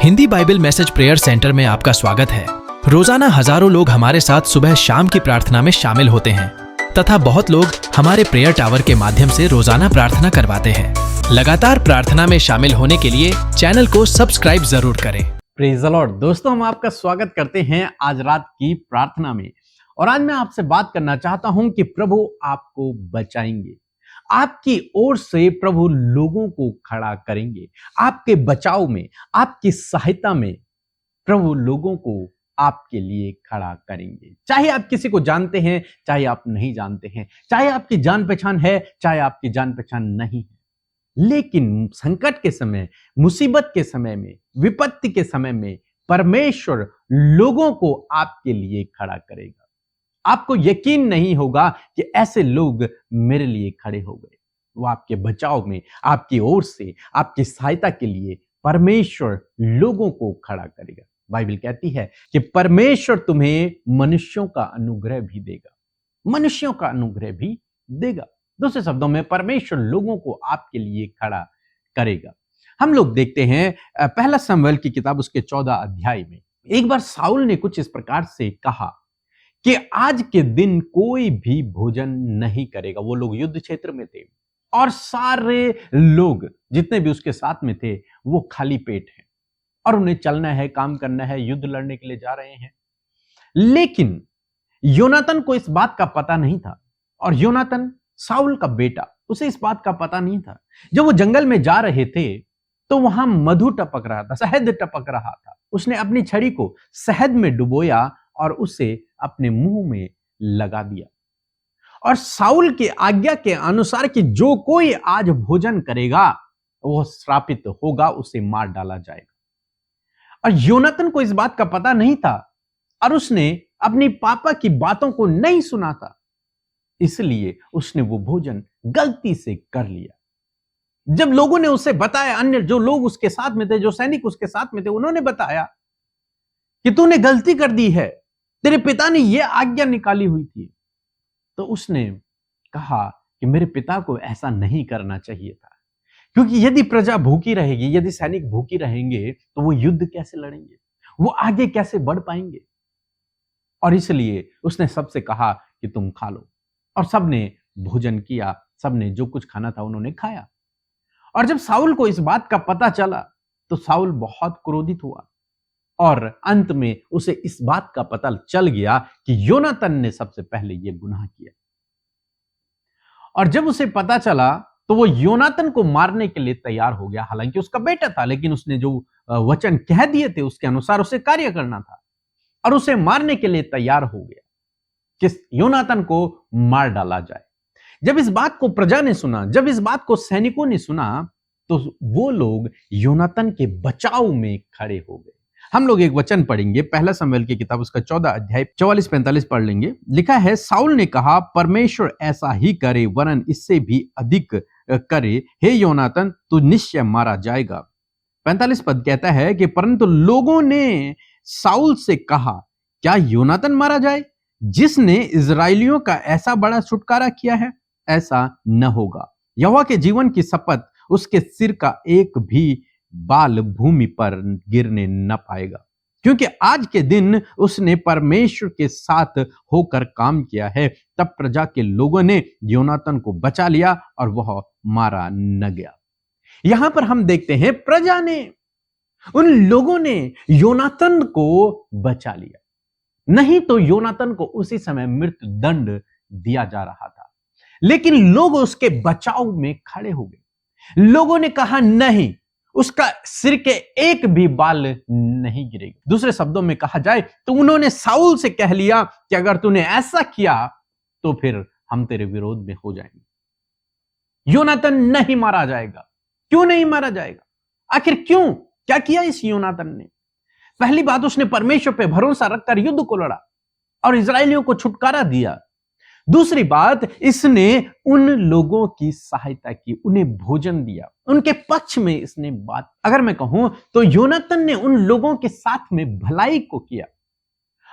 Hindi Bible message prayer centre में आपका स्वागत है। रोजाना हजारों लोग हमारे साथ सुबह शाम की प्रार्थना में शामिल होते हैं तथा बहुत लोग हमारे प्रेयर टावर के माध्यम से रोजाना प्रार्थना करवाते हैं। लगातार प्रार्थना में शामिल होने के लिए चैनल को सब्सक्राइब जरूर करें। Praise the Lord. दोस्तों, हम आपका स्वागत करते हैं आज रात की प्रार्थना में। और आज मैं आपसे बात करना चाहता हूं कि प्रभु आपको बचाएंगे। आपकी ओर से प्रभु लोगों को खड़ा करेंगे। आपके बचाव में, आपकी सहायता में प्रभु लोगों को आपके लिए खड़ा करेंगे। चाहे आप किसी को जानते हैं, चाहे आप नहीं जानते हैं, चाहे आपकी जान पहचान है, चाहे आपकी जान पहचान नहीं है, लेकिन संकट के समय, मुसीबत के समय में, विपत्ति के समय में परमेश्वर लोगों को आपके लिए खड़ा करेगा। आपको यकीन नहीं होगा कि ऐसे लोग मेरे लिए खड़े हो गए। वो आपके बचाव में, आपकी ओर से, आपकी सहायता के लिए परमेश्वर लोगों को खड़ा करेगा। बाइबल कहती है कि परमेश्वर तुम्हें मनुष्यों का अनुग्रह भी देगा, मनुष्यों का अनुग्रह भी देगा। दूसरे शब्दों में परमेश्वर लोगों को आपके लिए खड़ा करेगा। हम लोग देखते हैं पहला शमूएल की किताब उसके 14 अध्याय में एक बार साउल ने कुछ इस प्रकार से कहा कि आज के दिन कोई भी भोजन नहीं करेगा। वो लोग युद्ध क्षेत्र में थे और सारे लोग जितने भी उसके साथ में थे वो खाली पेट हैं और उन्हें चलना है, काम करना है, युद्ध लड़ने के लिए जा रहे हैं। लेकिन योनातन को इस बात का पता नहीं था और योनातन साउल का बेटा, उसे इस बात का पता नहीं था। जब वो जंगल में जा रहे थे तो वहां मधु टपक रहा था, शहद टपक रहा था। उसने अपनी छड़ी को शहद में डुबोया और उसे अपने मुंह में लगा दिया। और साउल की आज्ञा के अनुसार कि जो कोई आज भोजन करेगा वह श्रापित होगा, उसे मार डाला जाएगा। और योनातन को इस बात का पता नहीं था और उसने अपनी पापा की बातों को नहीं सुना था, इसलिए उसने वो भोजन गलती से कर लिया। जब लोगों ने उसे बताया, अन्य जो लोग उसके साथ में थे, जो सैनिक उसके साथ में थे, उन्होंने बताया कि तूने गलती कर दी है, तेरे पिता ने यह आज्ञा निकाली हुई थी। तो उसने कहा कि मेरे पिता को ऐसा नहीं करना चाहिए था, क्योंकि यदि प्रजा भूखी रहेगी, यदि सैनिक भूखी रहेंगे तो वो युद्ध कैसे लड़ेंगे, वो आगे कैसे बढ़ पाएंगे। और इसलिए उसने सबसे कहा कि तुम खा लो। और सबने भोजन किया, सबने जो कुछ खाना था उन्होंने खाया। और जब साउल को इस बात का पता चला तो साउल बहुत क्रोधित हुआ और अंत में उसे इस बात का पता चल गया कि योनातन ने सबसे पहले यह गुनाह किया। और जब उसे पता चला तो वो योनातन को मारने के लिए तैयार हो गया। हालांकि उसका बेटा था, लेकिन उसने जो वचन कह दिए थे उसके अनुसार उसे कार्य करना था और उसे मारने के लिए तैयार हो गया कि योनातन को मार डाला जाए। जब इस बात को प्रजा ने सुना, जब इस बात को सैनिकों ने सुना, तो वो लोग योनातन के बचाव में खड़े हो गए। हम लोग एक वचन पढ़ेंगे, पहला शमूएल की किताब उसका 14 अध्याय 44-45 पढ़ लेंगे। लिखा है, साउल ने कहा, परमेश्वर ऐसा ही करे वरन इससे भी अधिक करे। हे योनातन, तू निश्चय मारा जाएगा। 45 पद कहता है कि परंतु लोगों ने साउल से कहा, क्या योनातन मारा जाए जिसने इजराइलियों का ऐसा बड़ा छुटकारा किया है? ऐसा न होगा। यहोवा के जीवन की शपथ, उसके सिर का एक भी बाल भूमि पर गिरने न पाएगा, क्योंकि आज के दिन उसने परमेश्वर के साथ होकर काम किया है। तब प्रजा के लोगों ने योनातन को बचा लिया और वह मारा न गया। यहां पर हम देखते हैं प्रजा ने, उन लोगों ने योनातन को बचा लिया, नहीं तो योनातन को उसी समय मृत्यु दंड दिया जा रहा था। लेकिन लोग उसके बचाव में खड़े हो गए। लोगों ने कहा नहीं, उसका सिर के एक भी बाल नहीं गिरेगा। दूसरे शब्दों में कहा जाए तो उन्होंने साउल से कह लिया कि अगर तूने ऐसा किया तो फिर हम तेरे विरोध में हो जाएंगे। योनातन नहीं मारा जाएगा। क्यों नहीं मारा जाएगा? आखिर क्यों? क्या किया इस योनातन ने? पहली बात, उसने परमेश्वर पे भरोसा रखकर युद्ध को लड़ा और इजरायलियों को छुटकारा दिया। दूसरी बात, इसने उन लोगों की सहायता की, उन्हें भोजन दिया, उनके पक्ष में इसने बात। अगर मैं कहूं तो योनातन ने उन लोगों के साथ में भलाई को किया।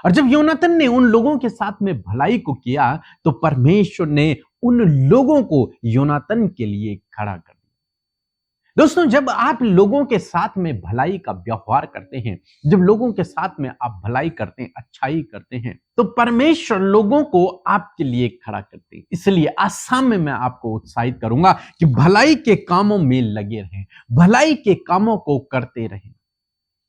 और जब योनातन ने उन लोगों के साथ में भलाई को किया तो परमेश्वर ने उन लोगों को योनातन के लिए खड़ा कर दिया। दोस्तों, जब आप लोगों के साथ में भलाई का व्यवहार करते हैं, जब लोगों के साथ में आप भलाई करते हैं, अच्छाई करते हैं, तो परमेश्वर लोगों को आपके लिए खड़ा करते हैं। इसलिए आज शाम में मैं आपको उत्साहित करूंगा कि भलाई के कामों में लगे रहें, भलाई के कामों को करते रहें,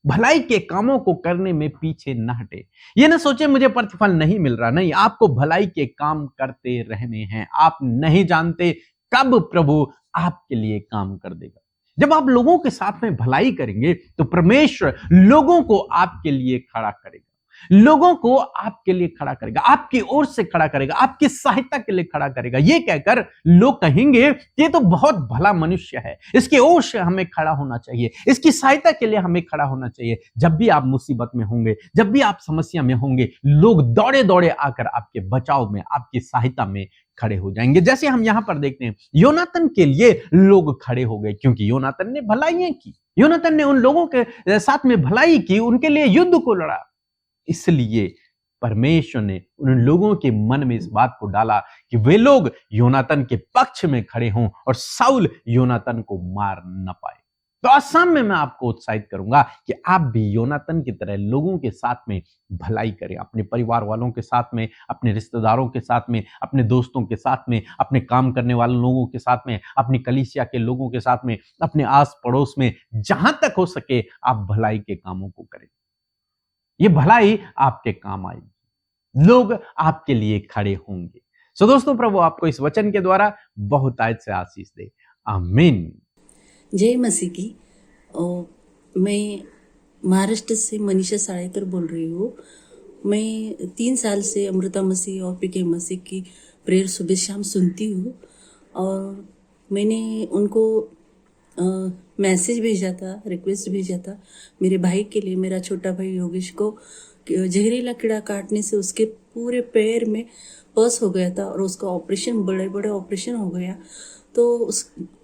भलाई के कामों को करने में पीछे न हटे। ये ना सोचे मुझे प्रतिफल नहीं मिल रहा, नहीं, आपको भलाई के काम करते रहने हैं। आप नहीं जानते कब प्रभु आपके लिए काम कर देगा। जब आप लोगों के साथ में भलाई करेंगे तो परमेश्वर लोगों को आपके लिए खड़ा करेगा, लोगों को आपके लिए खड़ा करेगा, आपकी ओर से खड़ा करेगा, आपकी सहायता के लिए खड़ा करेगा। ये कहकर लोग कहेंगे ये तो बहुत भला मनुष्य है, इसकी ओर से हमें खड़ा होना चाहिए, इसकी सहायता के लिए हमें खड़ा होना चाहिए। जब भी आप मुसीबत में होंगे, जब भी आप समस्या में होंगे, लोग दौड़े दौड़े आकर आपके बचाव में, आपकी सहायता में खड़े हो जाएंगे। जैसे हम यहां पर देखते हैं, योनातन के लिए लोग खड़े हो गए क्योंकि योनातन ने भलाइयां की, योनातन ने उन लोगों के साथ में भलाई की, उनके लिए युद्ध को लड़ा। इसलिए परमेश्वर ने उन लोगों के मन में इस बात को डाला कि वे लोग योनातन के पक्ष में खड़े हों और साउल योनातन को मार न पाए। तो आज शाम में मैं आपको उत्साहित करूंगा कि आप भी योनातन की तरह लोगों के साथ में भलाई करें, अपने परिवार वालों के साथ में, अपने रिश्तेदारों के साथ में, अपने दोस्तों के साथ में, अपने काम करने वाले लोगों के साथ में, अपनी कलीसिया के लोगों के साथ में, अपने आस पड़ोस में, जहां तक हो सके आप भलाई के कामों को करें। ये भलाई आपके काम आएगी, लोग आपके लिए खड़े होंगे। सो दोस्तों, प्रभु आपको इस वचन के द्वारा बहुत आयत से आशीष दे। आमीन। जय मसीह की। मैं महाराष्ट्र से मनीषा साड़ेकर बोल रही हूँ। मैं 3 साल से अमृता मसीह और पीके मसीह की प्रेयर सुबह शाम सुनती हूँ और मैंने उनको मैसेज भेजा था, रिक्वेस्ट भेजा था मेरे भाई के लिए। मेरा छोटा भाई योगेश को जहरीला कीड़ा काटने से उसके पूरे पैर में पस हो गया था और उसका ऑपरेशन, बड़े बड़े ऑपरेशन हो गया। तो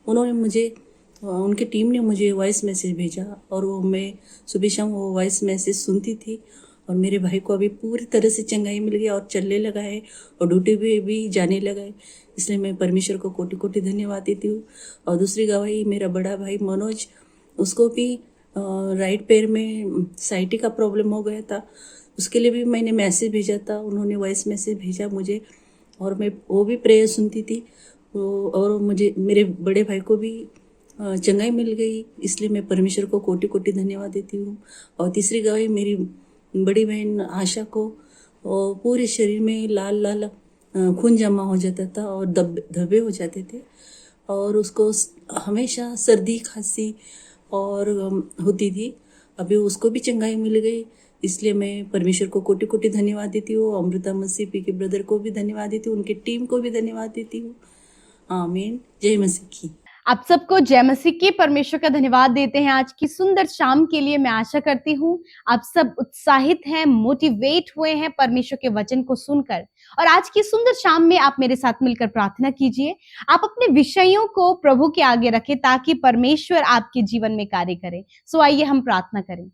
उन्होंने मुझे, उनकी टीम ने मुझे वॉइस मैसेज भेजा और वो मैं सुबह शाम वो वॉइस मैसेज सुनती थी और मेरे भाई को अभी पूरी तरह से चंगाई मिल गई और चलने लगा है और ड्यूटी पे भी जाने लगा है। इसलिए मैं परमेश्वर को कोटि कोटि धन्यवाद देती हूँ। और दूसरी गवाही, मेरा बड़ा भाई मनोज, उसको भी राइट पैर में साइटी का प्रॉब्लम हो गया था, उसके लिए भी मैंने मैसेज भेजा था, उन्होंने वॉइस मैसेज भेजा मुझे और मैं वो भी प्रेयर सुनती थी और मुझे, मेरे बड़े भाई को भी चंगाई मिल गई। इसलिए मैं परमेश्वर को कोटि कोटि धन्यवाद देती हूँ। और तीसरी गवाही, मेरी बड़ी बहन आशा को पूरे शरीर में लाल लाल खून जमा हो जाता था और धब्बे हो जाते थे और उसको हमेशा सर्दी खांसी और होती थी। अभी उसको भी चंगाई मिल गई। इसलिए मैं परमेश्वर को कोटि कोटि धन्यवाद देती हूँ। अमृता मसीह पी के ब्रदर को भी धन्यवाद देती हूँ, उनकी टीम को भी धन्यवाद देती हूँ। आमीन। जय मसीह की। आप सबको जय मसीह की। परमेश्वर का धन्यवाद देते हैं आज की सुंदर शाम के लिए। मैं आशा करती हूँ आप सब उत्साहित हैं, मोटिवेट हुए हैं परमेश्वर के वचन को सुनकर। और आज की सुंदर शाम में आप मेरे साथ मिलकर प्रार्थना कीजिए। आप अपने विषयों को प्रभु के आगे रखें ताकि परमेश्वर आपके जीवन में कार्य करे। सो आइए हम प्रार्थना करें।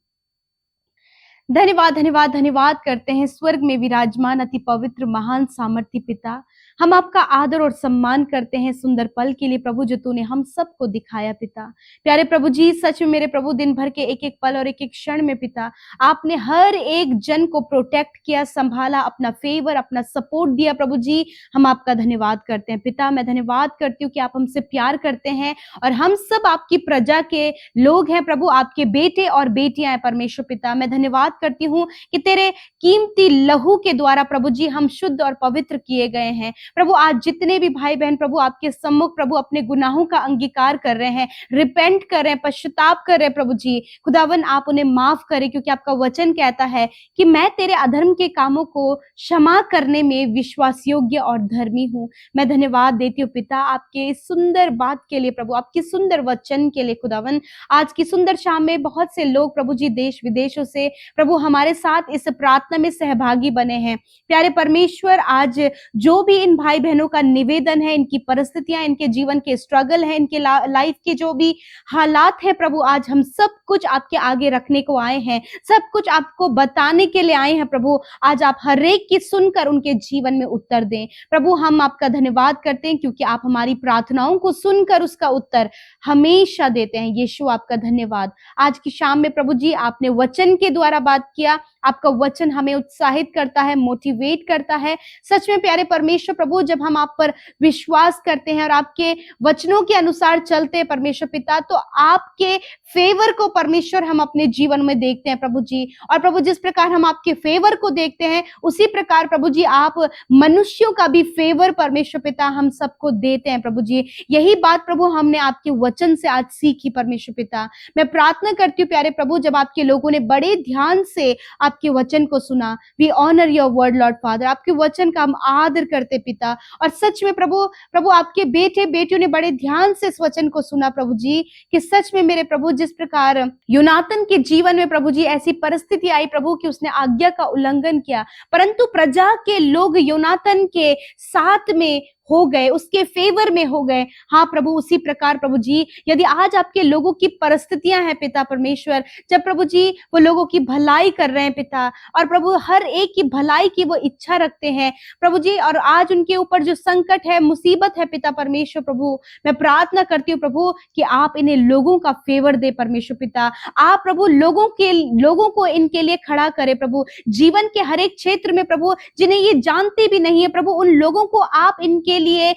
धन्यवाद धन्यवाद धन्यवाद करते हैं स्वर्ग में विराजमान अति पवित्र महान सामर्थी पिता। हम आपका आदर और सम्मान करते हैं सुंदर पल के लिए प्रभु जो तूने हम सबको दिखाया पिता। प्यारे प्रभु जी, सच में मेरे प्रभु दिन भर के एक एक पल और एक एक क्षण में पिता आपने हर एक जन को प्रोटेक्ट किया, संभाला, अपना फेवर, अपना सपोर्ट दिया। प्रभु जी हम आपका धन्यवाद करते हैं पिता। मैं धन्यवाद करती हूँ कि आप हमसे प्यार करते हैं और हम सब आपकी प्रजा के लोग हैं प्रभु, आपके बेटे और बेटियां हैं परमेश्वर पिता। मैं धन्यवाद करती हूँ कि तेरे कीमती लहू के द्वारा प्रभु जी हम शुद्ध और पवित्र किए गए हैं प्रभु। आज जितने भी भाई बहन प्रभु आपके सम्मुख प्रभु अपने गुनाहों का अंगीकार कर रहे हैं, रिपेंट कर रहे हैं, पश्चाताप कर रहे हैं प्रभु जी, खुदावन आप उन्हें माफ करें क्योंकि आपका वचन कहता है कि मैं तेरे अधर्म के कामों को क्षमा करने में विश्वास योग्य और धर्मी हूँ। मैं धन्यवाद देती हूँ पिता आपके इस सुंदर बात के लिए प्रभु, आपकी सुंदर वचन के लिए खुदावन। आज की सुंदर शाम में बहुत से लोग प्रभु जी देश विदेशों से प्रभु प्रभु हमारे साथ इस प्रार्थना में सहभागी बने हैं। प्यारे परमेश्वर, आज जो भी इन भाई बहनों का निवेदन है, इनकी परिस्थितियां, इनके जीवन के स्ट्रगल है, इनके लाइफ के जो भी हालात है प्रभु, आज हम सब कुछ आपके आगे रखने को आए हैं, सब कुछ आपको बताने के लिए आए हैं प्रभु। आज आप हर एक की सुनकर उनके जीवन में उत्तर दें प्रभु। हम आपका धन्यवाद करते हैं क्योंकि आप हमारी प्रार्थनाओं को सुनकर उसका उत्तर हमेशा देते हैं। यीशु, आपका धन्यवाद। आज की शाम में प्रभु जी आपने वचन के द्वारा बात किया। आपका वचन हमें उत्साहित करता है, मोटिवेट करता है। सच में प्यारे परमेश्वर प्रभु, जब हम आप पर विश्वास करते हैं और आपके वचनों के अनुसार चलते हैं परमेश्वर पिता, तो आपके फेवर को परमेश्वर हम अपने जीवन में देखते हैं प्रभु जी। और प्रभु, जिस प्रकार हम आपके फेवर को देखते हैं, उसी प्रकार प्रभु जी आप मनुष्यों का भी फेवर परमेश्वर पिता हम सबको देते हैं प्रभु जी। यही बात प्रभु हमने आपके वचन से आज सीखी परमेश्वर पिता। मैं प्रार्थना करती हूँ प्यारे प्रभु, जब आपके लोगों ने बड़े ध्यान से आपके वचन को सुना, we honour your word Lord Father, आपके वचन का हम आदर करते पिता। और सच में प्रभु आपके बेटे बेटियों ने बड़े ध्यान से इस वचन को सुना प्रभु जी, कि सच में मेरे प्रभु, जिस प्रकार योनातन के जीवन में प्रभु जी ऐसी परिस्थिति आई प्रभु कि उसने आज्ञा का उल्लंघन किया, परंतु प्रजा के लोग योनातन के साथ में हो गए, उसके फेवर में हो गए। हाँ प्रभु, उसी प्रकार प्रभु जी, यदि आज आपके लोगों की परिस्थितियां हैं पिता परमेश्वर, जब प्रभु जी वो लोगों की भलाई कर रहे हैं पिता, और प्रभु हर एक की भलाई की वो इच्छा रखते हैं प्रभु जी, और आज उनके ऊपर जो संकट है, मुसीबत है पिता परमेश्वर प्रभु, मैं प्रार्थना करती हूँ प्रभु कि आप इन्हें लोगों का फेवर दे परमेश्वर पिता। आप प्रभु लोगों को इनके लिए खड़ा करे प्रभु, जीवन के हर एक क्षेत्र में प्रभु, जिन्हें ये जानते भी नहीं है प्रभु, उन लोगों को आप इनके लिए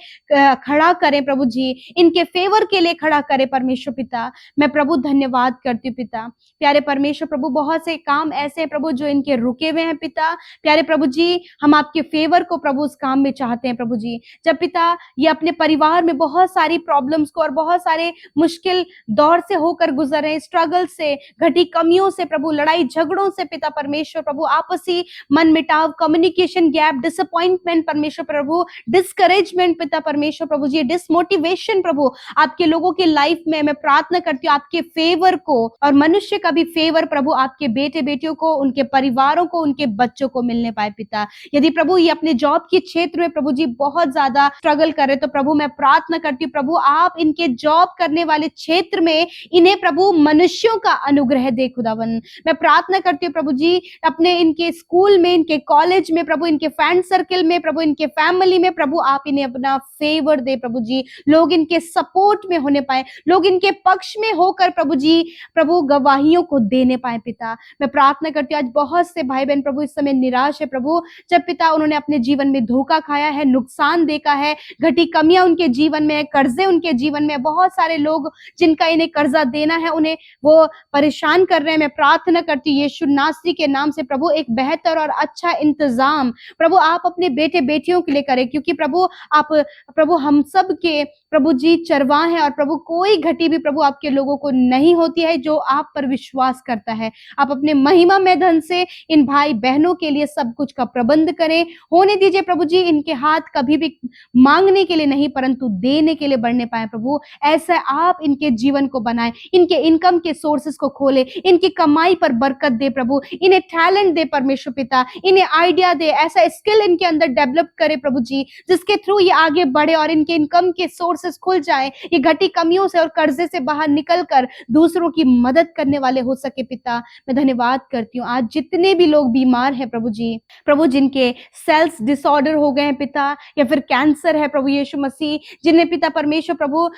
खड़ा करें प्रभु जी, इनके फेवर के लिए खड़ा करें परमेश्वर पिता। मैं प्रभु धन्यवाद करती हूँ पिता। प्यारे परमेश्वर प्रभु, बहुत से काम ऐसे हैं प्रभु जो इनके रुके हुए हैं पिता। प्यारे प्रभु जी, हम आपके फेवर को प्रभु उस काम में चाहते हैं प्रभु जी। जब पिता ये अपने परिवार में बहुत सारी प्रॉब्लम्स को और बहुत सारे मुश्किल दौर से होकर गुजर रहे हैं, स्ट्रगल से, घटी कमियों से प्रभु, लड़ाई झगड़ों से पिता परमेश्वर प्रभु, आपसी मन मिटाव, कम्युनिकेशन गैप, डिसअपॉइंटमेंट परमेश्वर प्रभु, डिस्करेजमेंट पिता परमेश्वर प्रभु जी, डिसमोटिवेशन प्रभु, आपके लोगों की लाइफ में मैं प्रार्थना करती हूँ आपके फेवर को, और मनुष्य का भी फेवर प्रभु आपके बेटे बेटियों को, उनके परिवारों को, उनके बच्चों को मिलने पाए पिता। यदि प्रभु ये अपने जॉब के क्षेत्र में प्रभु जी बहुत ज्यादा स्ट्रगल कर रहे, तो प्रभु मैं प्रार्थना करती हूँ प्रभु, आप इनके जॉब करने वाले क्षेत्र में इन्हें प्रभु मनुष्यों का अनुग्रह दे खुदावन। मैं प्रार्थना करती हूँ प्रभु जी, अपने इनके स्कूल में, इनके कॉलेज में प्रभु, इनके फ्रेंड सर्कल में प्रभु, इनके फैमिली में प्रभु, आप इन्हें अपना फेवर दे प्रभु जी। लोग इनके सपोर्ट में होने पाए, लोग इनके पक्ष में होकर प्रभु जी प्रभु गवाहियों को देने पाए पिता। मैं प्रार्थना करती हूँ, आज बहुत से भाई बहन प्रभु इस समय निराश है प्रभु, जब पिता उन्होंने अपने जीवन में धोखा खाया है, नुकसान देखा है, घटी कमियां उनके जीवन में, कर्जे उनके जीवन में, बहुत सारे लोग जिनका इन्हें कर्जा देना है उन्हें वो परेशान कर रहे हैं। मैं प्रार्थना करती हूँ यीशु नासरी के नाम से प्रभु, एक बेहतर और अच्छा इंतजाम प्रभु आप अपने बेटे बेटियों के लिए करें, क्योंकि प्रभु आप प्रभु हम सब के प्रभु जी चरवाह हैं, और प्रभु कोई घटी भी प्रभु आपके लोगों को नहीं होती है जो आप पर विश्वास करता है। आप अपने महिमा में धन से इन भाई बहनों के लिए सब कुछ का प्रबंध करें, होने दीजिए प्रभु जी इनके हाथ कभी भी मांगने के लिए नहीं परंतु देने के लिए बढ़ने पाए प्रभु। ऐसा आप इनके जीवन को बनाए, इनके इनकम के सोर्सेस को खोले, इनकी कमाई पर बरकत दे प्रभु, इन्हें टैलेंट दे परमेश्वर पिता, इन्हें आइडिया दे, ऐसा स्किल इनके अंदर डेवलप करे प्रभु जी, जिसके थ्रू ये आगे बढ़े और इनके इनकम के सोर्सेस खुल जाए, ये घटी कमियों से और कर्जे से बाहर निकलकर दूसरों की मदद करने वाले हो सके पिता। मैं धन्यवाद करती हूँ आज जितने भी लोग बीमार हैं प्रभु जी, प्रभु जिनके सेल्स डिसऑर्डर हो गए हैं पिता, या फिर कैंसर है प्रभु यीशु मसीह, जिन्हें पिता परमेश्वर प्रभु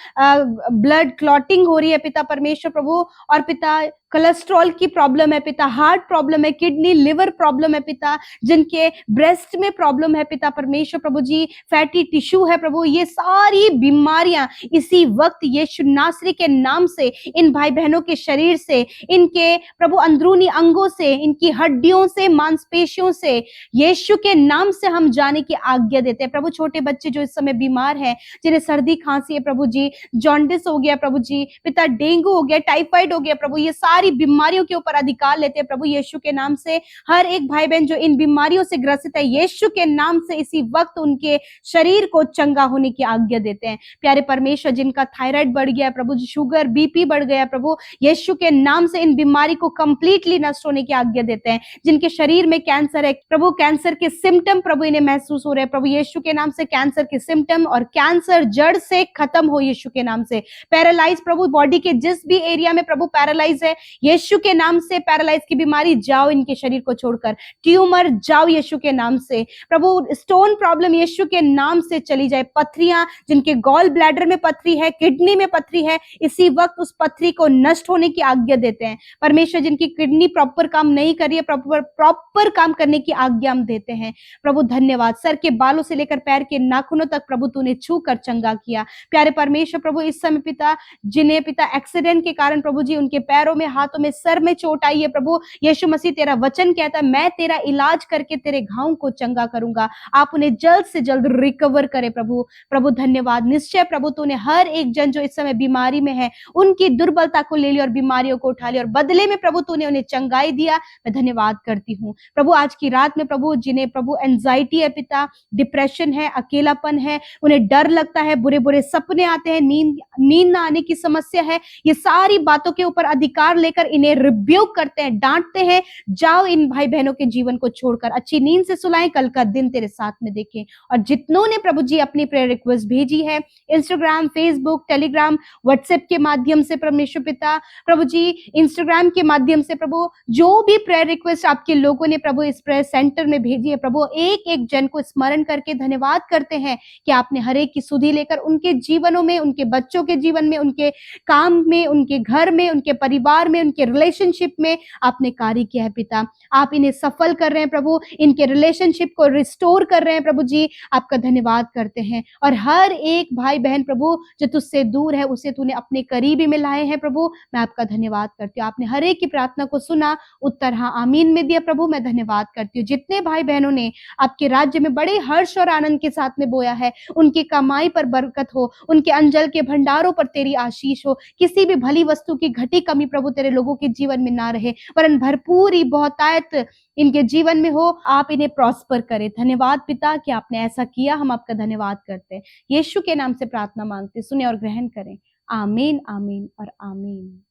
ब्लड क्लॉटिंग हो रही है पिता परमेश्वर प्रभु, और पिता कोलेस्ट्रॉल की प्रॉब्लम है पिता, हार्ट प्रॉब्लम है, किडनी लिवर प्रॉब्लम है पिता, जिनके ब्रेस्ट में प्रॉब्लम है पिता परमेश्वर प्रभु जी, फैटी टिश्यू है प्रभु, ये सारी बीमारियां इसी वक्त यीशु नासरी के नाम से इन भाई बहनों के शरीर से, इनके प्रभु अंदरूनी अंगों से, इनकी हड्डियों से, मांसपेशियों से यीशु के नाम से हम जाने की आज्ञा देते हैं प्रभु। छोटे बच्चे जो इस समय बीमार हैं, जिन्हें सर्दी खांसी है प्रभु जी, जॉन्डिस हो गया प्रभु जी, पिता डेंगू हो गया, टाइफाइड हो गया प्रभु, ये सारी बीमारियों के ऊपर अधिकार लेते हैं प्रभु यीशु के नाम से। हर एक भाई बहन जो इन बीमारियों से ग्रसित है, यीशु के नाम से इसी वक्त उनके शरीर को चंगा होने की आज्ञा देते हैं। प्यारे परमेश्वर, जिनका थायराइड बढ़ गया प्रभु, शुगर बीपी बढ़ गया प्रभु, यीशु के नाम से इन बीमारी को कंप्लीटली नष्ट होने की आज्ञा देते हैं। जिनके शरीर में कैंसर है प्रभु, कैंसर के सिम्टम प्रभु इन्हें महसूस हो रहे हैं प्रभु, यीशु के नाम से कैंसर के सिम्टम और कैंसर जड़ से खत्म हो यीशु के नाम से। पैरालाइज प्रभु, बॉडी के जिस भी एरिया में प्रभु पैरालाइज है, यीशु के नाम से पैरालाइज की बीमारी जाओ इनके शरीर को छोड़कर। ट्यूमर जाओ यीशु के नाम से प्रभु। स्टोन प्रॉब्लम यीशु के नाम से चली जाए। पथरियां, जिनके गॉल ब्लैडर में पथरी है, किडनी में पथरी है, इसी वक्त उस पथरी को नष्ट होने की आज्ञा देते हैं परमेश्वर। जिनकी किडनी प्रॉपर काम नहीं कर रही है, प्रॉपर काम करने की आज्ञा हम देते हैं प्रभु। धन्यवाद। सर के बालों से लेकर पैर के नाखूनों तक प्रभु तूने छू कर चंगा किया। प्यारे परमेश्वर प्रभु, इस समय पिता, जिन्हें पिता एक्सीडेंट के कारण प्रभु जी उनके पैरों में, हाथों में, सर में चोट आई है प्रभु, यीशु मसीह तेरा वचन कहता है मैं तेरा इलाज करके तेरे घावों को चंगा करूंगा। आप उन्हें जल्द से जल्द रिकवर करे प्रभु। प्रभु धन्यवाद। निश्चय प्रभु तूने हर एक जन जो इस समय बीमारी में है, उनकी दुर्बलता को ले लिया और बीमारियों को उठा लिया और बदले में प्रभु तूने उन्हें चंगाई दिया। मैं धन्यवाद करती हूँ प्रभु। आज की रात में प्रभु, जिन्हें प्रभु एंजाइटी है पिता, डिप्रेशन है, अकेलापन है, उन्हें डर लगता है, बुरे बुरे सपने आते हैं, नींद ना आने की समस्या है, ये सारी बातों के ऊपर अधिकार लेकर इन्हें रिब्यूक करते हैं, डांटते हैं। जाओ इन भाई बहनों के जीवन को छोड़कर अच्छी नींद से सुलाएं, कल का दिन तेरे साथ में देखें। और जितनों ने प्रभु जी अपनी प्रेयर रिक्वेस्ट भेजी है इंस्टाग्राम, फेसबुक, टेलीग्राम, व्हाट्सएप के माध्यम से परमेश्वर पिता प्रभु जी, इंस्टाग्राम के माध्यम से प्रभु, जो भी प्रेयर रिक्वेस्ट आपके लोगों ने प्रभु इस प्रेयर सेंटर में भेजी है प्रभु, एक एक जन को स्मरण करके धन्यवाद करते हैं कि आपने हर एक की सुधि लेकर उनके जीवनों में, उनके बच्चों के जीवन में, उनके काम में, उनके घर में, उनके परिवार में, उनके रिलेशनशिप में आपने कार्य किया है पिता। आप इन्हें सफल कर रहे हैं प्रभु, इनके रिलेशनशिप को रिस्टोर कर रहे हैं प्रभु जी, आपका धन्यवाद करते हैं। और हर एक भाई बहन प्रभु जो तुझसे दूर है, उसे तूने अपने करीबी में लाए हैं प्रभु, मैं आपका धन्यवाद करती हूँ। आपने हर एक की प्रार्थना को सुना, उत्तर हाँ आमीन में दिया प्रभु, मैं धन्यवाद करती हूँ। जितने भाई बहनों ने आपके राज्य में बड़े हर्ष और आनंद के साथ में बोया है, उनकी कमाई पर बरकत हो, उनके अंजल के भंडारों पर तेरी आशीष हो, किसी भी भली वस्तु की घटी कमी प्रभु तेरे लोगों के जीवन में ना रहे, वरन भरपूरी बहुतायत इनके जीवन में हो, आप इन्हें प्रॉस्पर करें। धन्यवाद पिता कि आपने ऐसा किया, हम आपका धन्यवाद करते हैं। यीशु के नाम से प्रार्थना मांगते, सुने और ग्रहण करें। आमीन, आमीन और आमीन।